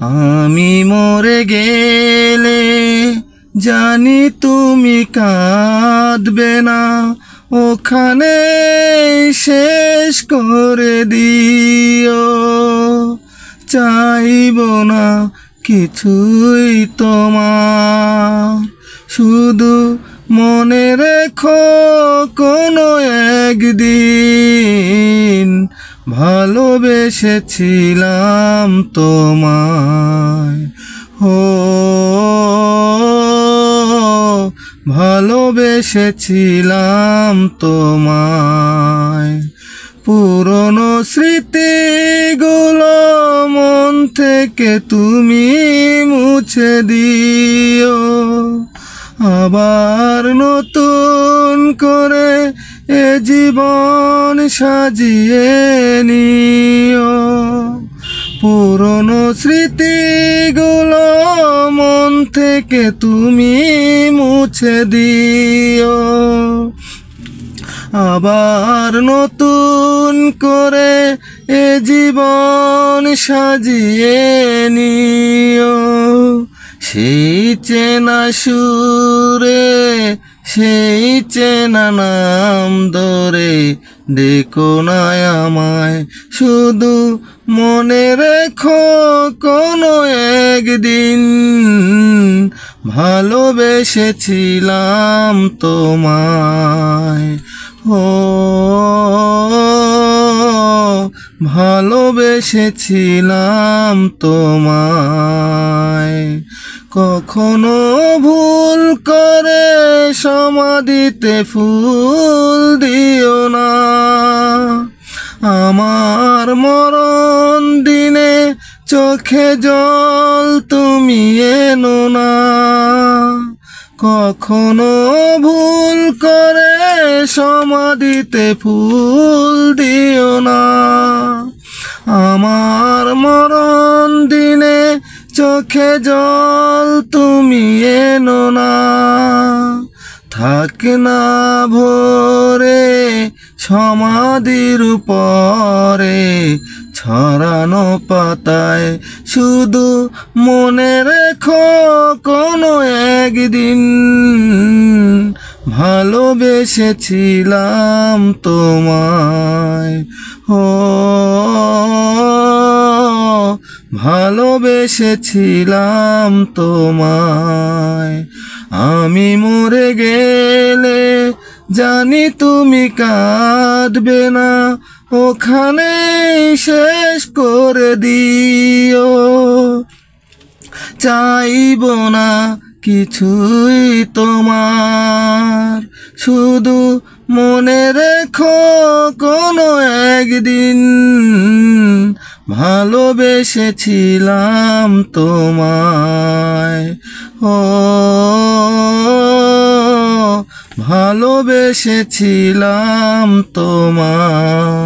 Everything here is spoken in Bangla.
আমি মরে গেলে জানি তুমি কাঁদবে না, ওখানে শেষ করে দিও। চাইব না কিছুই তোমার, শুধু মনে রেখো কোনো একদিন ভালোবেসেছিলাম তোমায়। ভালোবেসেছিলাম তোমায়। পুরনো স্মৃতিগুলো মন থেকে তুমি মুছে দিও, আবার নতুন করে এ জীবন সাজিয়ে নিও। পুরনো স্মৃতিগুলো মন থেকে তুমি মুছে দিও, আবার নতুন করে এ জীবন সাজিয়ে নিও। সেই চেনা সুরে, সেই চেনা নাম ধরে ডেকো না আমায়, শুধু মনে রেখো কোনো একদিন ভালোবেসেছিলাম তোমায়। ভালোবেসেছিলাম তোমায়। কখনো ভুল করে সমাধিতে ফুল দিও না, আমার মরণ দিনে চোখে জল তুমি এনো না। কখনো ভুল করে সমাধিতে ফুল দিও না, আমার মরণ দিনে চোখে জল তুমি এনো না। থাক না ভরে সমাধির উপরে ছড়ানো পাতায়, শুধু মনে রেখো কোনো একদিন ভালোবেসেছিলাম তোমায়। ভালোবেসেছিলাম তোমায়। আমি মরে গেলে জানি তুমি কাঁদবে না, ওখানে শেষ করে দিও। চাইব না কিছুই তোমার, শুধু মনে রেখো কোনো একদিন ভালোবেসেছিলাম তোমায়। ভালোবেসেছিলাম তোমায়।